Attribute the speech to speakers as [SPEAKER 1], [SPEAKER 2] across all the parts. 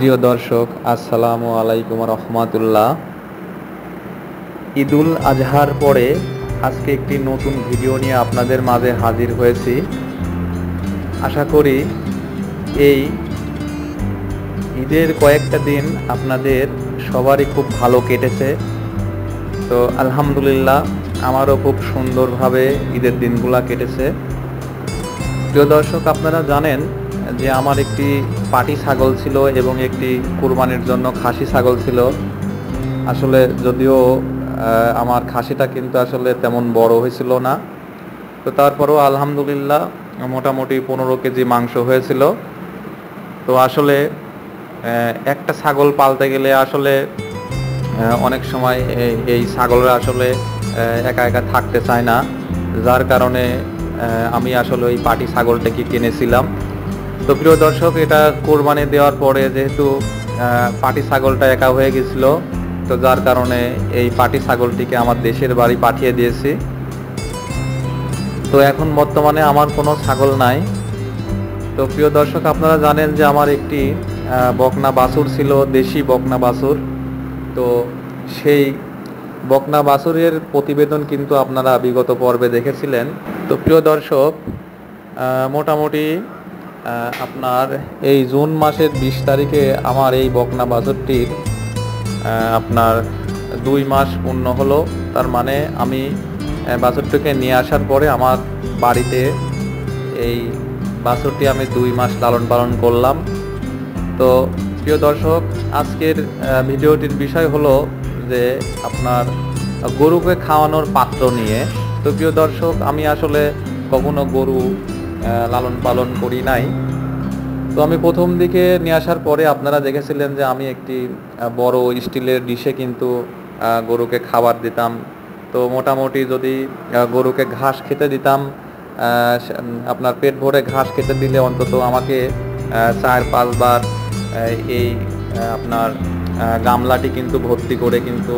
[SPEAKER 1] প্রিয় দর্শক, আসসালামু আলাইকুম রহমাতুল্লাহ। ঈদুল আজহার পরে আজকে একটি নতুন ভিডিও নিয়ে আপনাদের মাঝে হাজির হয়েছি। আশা করি এই ঈদের কয়েকটা দিন আপনাদের সবারই খুব ভালো কেটেছে। তো আলহামদুলিল্লাহ, আমারও খুব সুন্দরভাবে ঈদের দিনগুলো কেটেছে। প্রিয় দর্শক, আপনারা জানেন যে আমার একটি পাটি ছাগল ছিল এবং একটি কুরবানির জন্য খাসি ছাগল ছিল। আসলে যদিও আমার খাসিটা কিন্তু আসলে তেমন বড় হয়েছিল না, তো তারপরেও আলহামদুলিল্লাহ মোটামুটি 15 কেজি মাংস হয়েছিল। তো আসলে একটা ছাগল পালতে গেলে আসলে অনেক সময় এই ছাগলরা আসলে একা একা থাকতে চায় না, যার কারণে আমি আসলে ওই পাটি ছাগলটাকে কিনেছিলাম। তো প্রিয় দর্শক, এটা কোরবানি দেওয়ার পরে যেহেতু পাটি ছাগলটা একা হয়ে গেছিল, তো যার কারণে এই পাটি ছাগলটিকে আমার দেশের বাড়ি পাঠিয়ে দিয়েছি। তো এখন বর্তমানে আমার কোনো ছাগল নাই। তো প্রিয় দর্শক, আপনারা জানেন যে আমার একটি বকনা বাছুর ছিল, দেশি বকনা বাছুর। তো সেই বকনা বাছুরের প্রতিবেদন কিন্তু আপনারা বিগত পর্বে দেখেছিলেন। তো প্রিয় দর্শক, মোটামুটি আপনার এই জুন মাসের 20 তারিখে আমার এই বকনা বাছুরটির আপনার 2 মাস পূর্ণ হলো। তার মানে আমি বাছুরটিকে নিয়ে আসার পরে আমার বাড়িতে এই বাছুরটি আমি 2 মাস লালন পালন করলাম। তো প্রিয় দর্শক, আজকের ভিডিওটির বিষয় হলো যে আপনার গরুকে খাওয়ানোর পাত্র নিয়ে। তো প্রিয় দর্শক, আমি আসলে কখনো গরু লালন পালন করি নাই। তো আমি প্রথম দিকে নিয়ে আসার পরে আপনারা দেখেছিলেন যে আমি একটি বড় স্টিলের ডিশে কিন্তু গরুকে খাবার দিতাম। তো মোটামুটি যদি গরুকে ঘাস খেতে দিতাম, আপনার পেট ভরে ঘাস খেতে দিলে অন্তত আমাকে 4-5 বার এই আপনার গামলাটি কিন্তু ভর্তি করে কিন্তু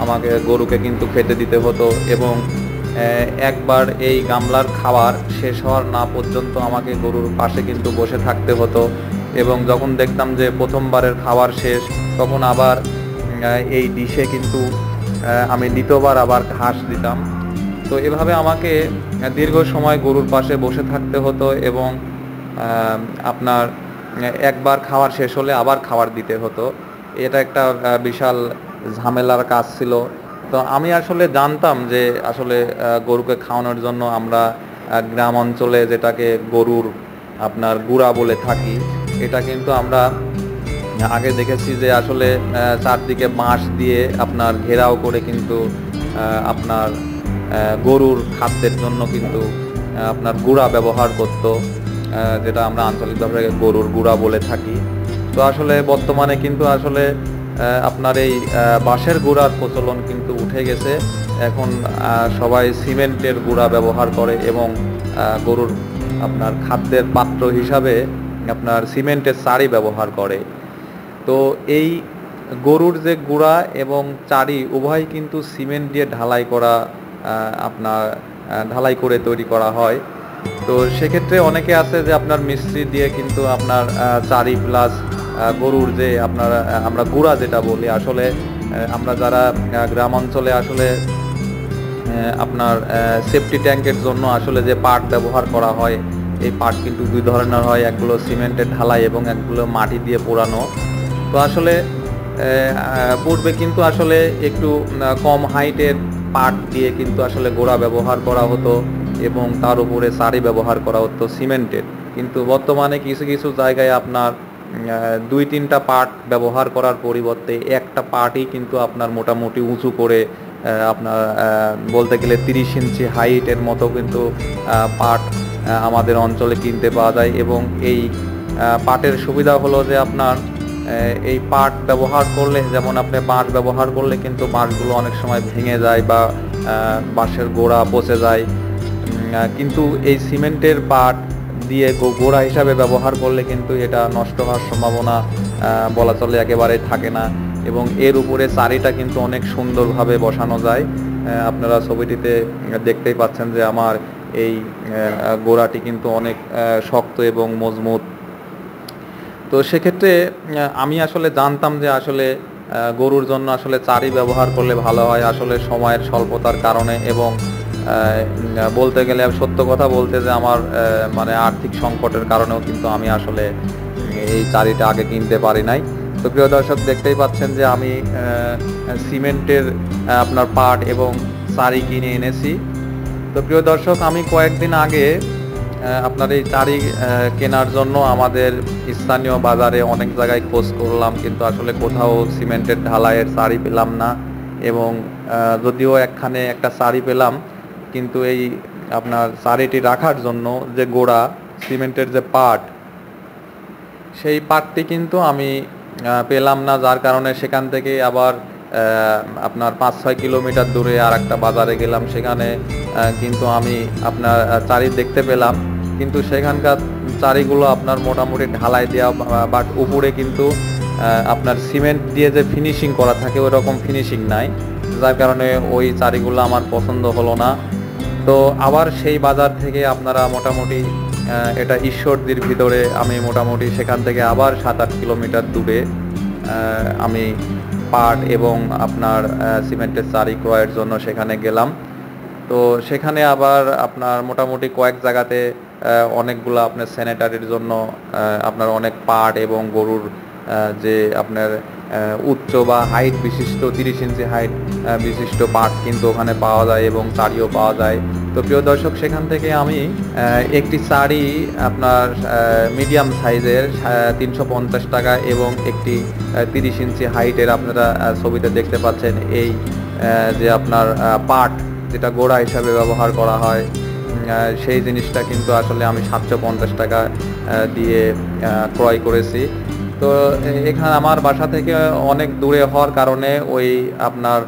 [SPEAKER 1] আমাকে গরুকে কিন্তু খেতে দিতে হতো, এবং একবার এই গামলার খাবার শেষ হওয়ার না পর্যন্ত আমাকে গরুর পাশে কিন্তু বসে থাকতে হতো। এবং যখন দেখতাম যে প্রথমবারের খাবার শেষ, তখন আবার এই ডিশে কিন্তু আমি দ্বিতীয়বার আবার ঘাস দিতাম। তো এভাবে আমাকে দীর্ঘ সময় গরুর পাশে বসে থাকতে হতো, এবং আপনার একবার খাবার শেষ হলে আবার খাবার দিতে হতো। এটা একটা বিশাল ঝামেলার কাজ ছিল। তো আমি আসলে জানতাম যে আসলে গরুকে খাওয়ানোর জন্য আমরা গ্রাম অঞ্চলে যেটাকে গরুর আপনার গুঁড়া বলে থাকি, এটা কিন্তু আমরা আগে দেখেছি যে আসলে চারদিকে বাঁশ দিয়ে আপনার ঘেরাও করে কিন্তু আপনার গরুর খাদ্যের জন্য কিন্তু আপনার গুঁড়া ব্যবহার করত, যেটা আমরা আঞ্চলিকভাবে গরুর গুঁড়া বলে থাকি। তো আসলে বর্তমানে কিন্তু আসলে আপনার এই বাঁশের গুঁড়ার প্রচলন কিন্তু উঠে গেছে। এখন সবাই সিমেন্টের গুঁড়া ব্যবহার করে, এবং গরুর আপনার খাদ্যের পাত্র হিসাবে আপনার সিমেন্টের চাড়ি ব্যবহার করে। তো এই গরুর যে গুঁড়া এবং চাড়ি উভয় কিন্তু সিমেন্ট দিয়ে ঢালাই করা, আপনার ঢালাই করে তৈরি করা হয়। তো সেক্ষেত্রে অনেকে আছে যে আপনার মিস্ত্রি দিয়ে কিন্তু আপনার চারি প্লাস গরুর যে আপনার আমরা গুঁড়া যেটা বলি, আসলে আমরা যারা গ্রাম অঞ্চলে আসলে আপনার সেফটি ট্যাঙ্কের জন্য আসলে যে পাট ব্যবহার করা হয়, এই পাট কিন্তু 2 ধরনের হয়, একগুলো সিমেন্টের ঢালাই এবং একগুলো মাটি দিয়ে পোড়ানো। তো আসলে পূর্বে কিন্তু আসলে একটু কম হাইটের পাট দিয়ে কিন্তু আসলে গোড়া ব্যবহার করা হতো, এবং তার উপরে সারি ব্যবহার করা হতো সিমেন্টের। কিন্তু বর্তমানে কিছু কিছু জায়গায় আপনার 2-3টা পাট ব্যবহার করার পরিবর্তে একটা পাটই কিন্তু আপনার মোটামুটি উঁচু করে আপনার বলতে গেলে 30 ইঞ্চি হাইটের মতো কিন্তু পাট আমাদের অঞ্চলে কিনতে পাওয়া যায়। এবং এই পাটের সুবিধা হলো যে আপনার এই পাট ব্যবহার করলে, যেমন আপনি বাঁশ ব্যবহার করলে কিন্তু বাঁশগুলো অনেক সময় ভেঙে যায় বা বাঁশের গোড়া পচে যায়, কিন্তু এই সিমেন্টের পাট দিয়ে গোড়া হিসাবে ব্যবহার করলে কিন্তু এটা নষ্ট হওয়ার সম্ভাবনা বলা চলে একেবারেই থাকে না। এবং এর উপরে চারিটা কিন্তু অনেক সুন্দরভাবে বসানো যায়। আপনারা ছবিটিতে দেখতেই পাচ্ছেন যে আমার এই গোড়াটি কিন্তু অনেক শক্ত এবং মজবুত। তো সেক্ষেত্রে আমি আসলে জানতাম যে আসলে গরুর জন্য আসলে চারি ব্যবহার করলে ভালো হয়, আসলে সময়ের স্বল্পতার কারণে এবং বলতে গেলে সত্য কথা বলতে যে আমার মানে আর্থিক সংকটের কারণেও কিন্তু আমি আসলে এই চারিটা আগে কিনতে পারি নাই। তো প্রিয় দর্শক, দেখতেই পাচ্ছেন যে আমি সিমেন্টের আপনার পাট এবং চারি কিনে এনেছি। তো প্রিয় দর্শক, আমি কয়েকদিন আগে আপনার এই চারি কেনার জন্য আমাদের স্থানীয় বাজারে অনেক জায়গায় খোঁজ করলাম, কিন্তু আসলে কোথাও সিমেন্টের ঢালাইয়ের চারি পেলাম না। এবং যদিও একখানে একটা চারি পেলাম, কিন্তু এই আপনার চারিটি রাখার জন্য যে গোড়া সিমেন্টের যে পাট, সেই পাটটি কিন্তু আমি পেলাম না, যার কারণে সেখান থেকে আবার আপনার 5-6 কিলোমিটার দূরে আর একটা বাজারে গেলাম। সেখানে কিন্তু আমি আপনার চারি দেখতে পেলাম, কিন্তু সেখানকার চারিগুলো আপনার মোটামুটি ঢালাই দেওয়া, বাট উপরে কিন্তু আপনার সিমেন্ট দিয়ে যে ফিনিশিং করা থাকে ওই রকম ফিনিশিং নাই, যার কারণে ওই চারিগুলো আমার পছন্দ হলো না। তো আবার সেই বাজার থেকে আপনারা মোটামুটি এটা ঈশ্বরদীর ভিতরে, আমি মোটামুটি সেখান থেকে আবার 7-8 কিলোমিটার দূরে আমি পাট এবং আপনার সিমেন্টের চারি ক্রয়ের জন্য সেখানে গেলাম। তো সেখানে আবার আপনার মোটামুটি কয়েক জায়গাতে অনেকগুলো আপনার স্যানিটারির জন্য আপনার অনেক পাট এবং গরুর যে আপনার উচ্চ বা হাইট বিশিষ্ট 30 ইঞ্চি হাইট বিশিষ্ট পাট কিন্তু ওখানে পাওয়া যায় এবং চারিও পাওয়া যায়। তো প্রিয় দর্শক, সেখান থেকে আমি একটি শাড়ি আপনার মিডিয়াম সাইজের 350 টাকা এবং একটি 30 ইঞ্চি হাইটের, আপনারা ছবিতে দেখতে পাচ্ছেন এই যে আপনার পাট যেটা গোড়া হিসাবে ব্যবহার করা হয়, সেই জিনিসটা কিন্তু আসলে আমি 750 টাকা দিয়ে ক্রয় করেছি। তো এখানে আমার বাসা থেকে অনেক দূরে হওয়ার কারণে ওই আপনার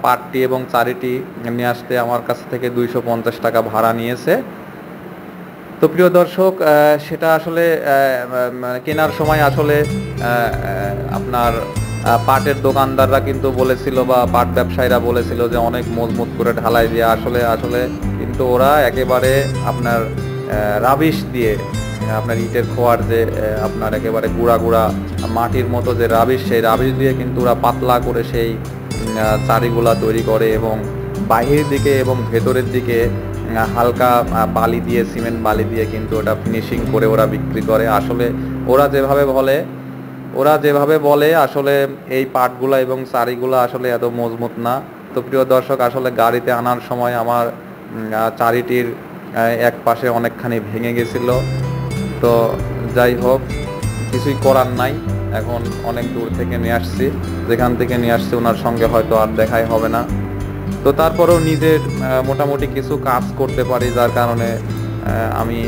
[SPEAKER 1] পাটটি এবং চারিটি নিয়ে আসতে আমার কাছ থেকে 250 টাকা ভাড়া নিয়েছে। তো প্রিয় দর্শক, সেটা আসলে কেনার সময় আসলে আপনার পাটের দোকানদাররা কিন্তু বলেছিল বা পাট ব্যবসায়ীরা বলেছিল যে অনেক মজবুত করে ঢালাই দিয়ে, আসলে কিন্তু ওরা একেবারে আপনার রাবিশ দিয়ে, আপনার ইটের খোয়ার যে আপনার একেবারে গুঁড়া গুঁড়া মাটির মতো যে রাবিশ, সেই রাবিশ দিয়ে কিন্তু ওরা পাতলা করে সেই চারিগুলা তৈরি করে এবং বাহির দিকে এবং ভেতরের দিকে হালকা বালি দিয়ে, সিমেন্ট বালি দিয়ে কিন্তু ওটা ফিনিশিং করে ওরা বিক্রি করে। আসলে ওরা যেভাবে বলে আসলে এই পাটগুলা এবং চারিগুলা আসলে এত মজবুত না। তো প্রিয় দর্শক, আসলে গাড়িতে আনার সময় আমার চারিটির এক পাশে অনেকখানি ভেঙে গেছিল। তো যাই হোক, কিছুই করার নাই, এখন অনেক দূর থেকে নিয়ে আসছি, যেখান থেকে নিয়ে আসছি ওনার সঙ্গে হয়তো আর দেখাই হবে না। তো তারপরেও নিজের মোটামুটি কিছু কাজ করতে পারি, যার কারণে আমি,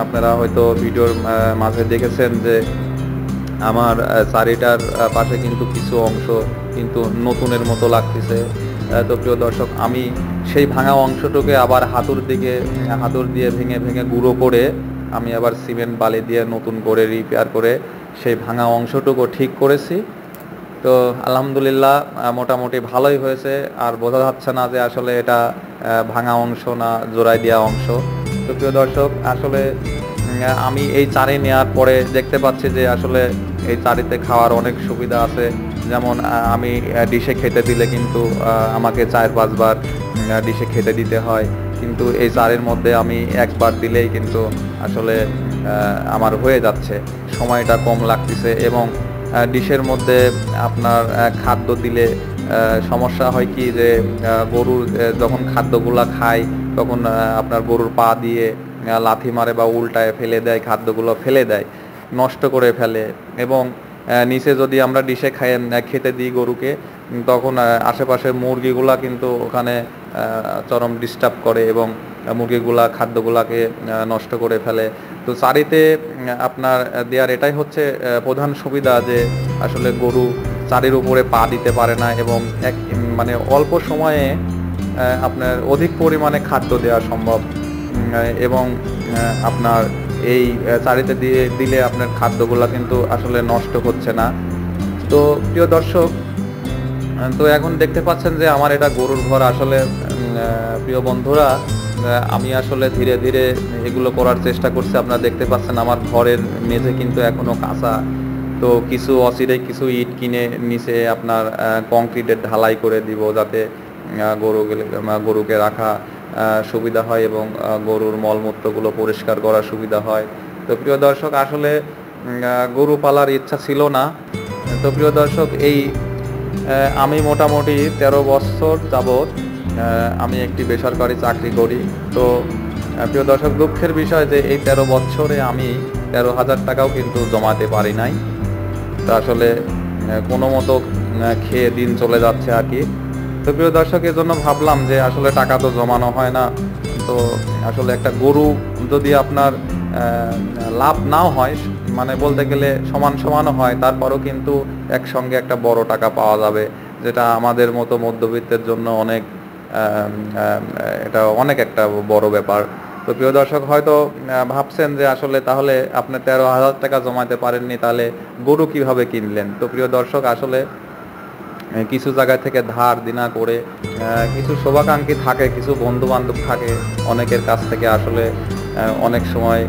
[SPEAKER 1] আপনারা হয়তো ভিডিওর মাঝে দেখেছেন যে আমার চারিটার পাশে কিন্তু কিছু অংশ কিন্তু নতুনের মতো লাগতেছে। তো প্রিয় দর্শক, আমি সেই ভাঙা অংশটুকে আবার হাতুড় দিয়ে ভেঙে ভেঙে গুঁড়ো করে আমি আবার সিমেন্ট বালি দিয়ে নতুন করে রিপেয়ার করে সেই ভাঙা অংশটুকু ঠিক করেছি। তো আলহামদুলিল্লাহ মোটামুটি ভালোই হয়েছে, আর বোঝা যাচ্ছে না যে আসলে এটা ভাঙা অংশ না জোড়াই দেওয়া অংশ। তো প্রিয় দর্শক, আসলে আমি এই চারি নেওয়ার পরে দেখতে পাচ্ছি যে আসলে এই চারিতে খাওয়ার অনেক সুবিধা আছে। যেমন আমি ডিশে খেতে দিলে কিন্তু আমাকে 4-5 বার ডিশে খেতে দিতে হয়, কিন্তু এই চারের মধ্যে আমি একবার দিলেই কিন্তু আসলে আমার হয়ে যাচ্ছে, সময়টা কম লাগতেছে। এবং ডিশের মধ্যে আপনার খাদ্য দিলে সমস্যা হয় কি যে গরু যখন খাদ্যগুলা খায় তখন আপনার গরুর পা দিয়ে লাথি মারে বা উল্টায় ফেলে দেয়, খাদ্যগুলো ফেলে দেয়, নষ্ট করে ফেলে। এবং নিচে যদি আমরা ডিশে খেতে দিই গরুকে, তখন আশেপাশের মুরগিগুলা কিন্তু ওখানে চরম ডিস্টার্ব করে এবং মুরগিগুলা খাদ্যগুলাকে নষ্ট করে ফেলে। তো চারিতে আপনার দেওয়ার এটাই হচ্ছে প্রধান সুবিধা যে আসলে গরু চারির উপরে পা দিতে পারে না এবং মানে অল্প সময়ে আপনার অধিক পরিমাণে খাদ্য দেওয়া সম্ভব। এবং আপনার এই চারিতে দিলে আপনার খাদ্যগুলো কিন্তু আসলে নষ্ট হচ্ছে না। তো প্রিয় দর্শক, তো এখন দেখতে পাচ্ছেন যে আমার এটা গরুর ঘর। আসলে প্রিয় বন্ধুরা, আমি আসলে ধীরে ধীরে এগুলো করার চেষ্টা করছি। আপনারা দেখতে পাচ্ছেন আমার ঘরের মেঝে কিন্তু এখনো কাঁচা, তো কিছু অচিরে কিছু ইট কিনে নিচে আপনার কংক্রিটের ঢালাই করে দিব, যাতে গরুকে রাখা সুবিধা হয় এবং গরুর মলমূত্রগুলো পরিষ্কার করার সুবিধা হয়। তো প্রিয় দর্শক, আসলে গরু পালার ইচ্ছা ছিল না। তো প্রিয় দর্শক, আমি মোটামুটি 13 বছর যাবৎ আমি একটি বেসরকারি চাকরি করি। তো প্রিয় দর্শক, দুঃখের বিষয় যে এই 13 বছরে আমি 13,000 টাকাও কিন্তু জমাতে পারি নাই। তো আসলে কোনো মতো খেয়ে দিন চলে যাচ্ছে আর কি। তো প্রিয় দর্শক, এর জন্য ভাবলাম যে আসলে টাকা তো জমানো হয় না, তো আসলে একটা গরু যদি আপনার লাভ নাও হয়, মানে বলতে গেলে সমান সমানও হয়, তারপরও কিন্তু একসঙ্গে একটা বড় টাকা পাওয়া যাবে, যেটা আমাদের মতো মধ্যবিত্তের জন্য এটা অনেক একটা বড় ব্যাপার। তো প্রিয় দর্শক, হয়তো ভাবছেন যে আসলে তাহলে আপনি 13,000 টাকা জমাতে পারেননি, তাহলে গরু কিভাবে কিনলেন? তো প্রিয় দর্শক, আসলে কিছু জায়গা থেকে ধার দেনা করে, কিছু শুভাকাঙ্ক্ষী থাকে, কিছু বন্ধু বান্ধব থাকে, অনেকের কাছ থেকে আসলে অনেক সময়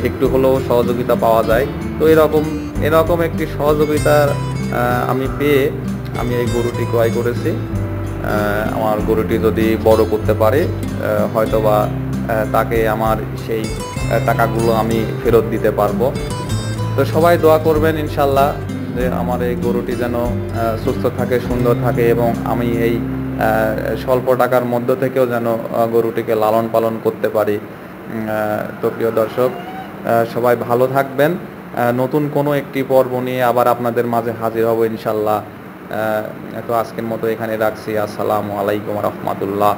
[SPEAKER 1] একটু হলেও সহযোগিতা পাওয়া যায়। তো এরকম একটি সহযোগিতা আমি পেয়ে আমি এই গরুটি ক্রয় করেছি। আমার গরুটি যদি বড় করতে পারে, হয়তোবা তাকে আমার সেই টাকাগুলো আমি ফেরত দিতে পারবো। তো সবাই দোয়া করবেন ইনশাল্লাহ, যে আমার এই গরুটি যেন সুস্থ থাকে, সুন্দর থাকে, এবং আমি এই স্বল্প টাকার মধ্য থেকেও যেন গরুটিকে লালন পালন করতে পারি। তো প্রিয় দর্শক, সবাই ভালো থাকবেন। নতুন কোনো একটি পর্ব নিয়ে আবার আপনাদের মাঝে হাজির হব ইনশাল্লাহ। তো আজকের মতো এখানে রাখছি। আসসালামু আলাইকুম রহমতুল্লাহ।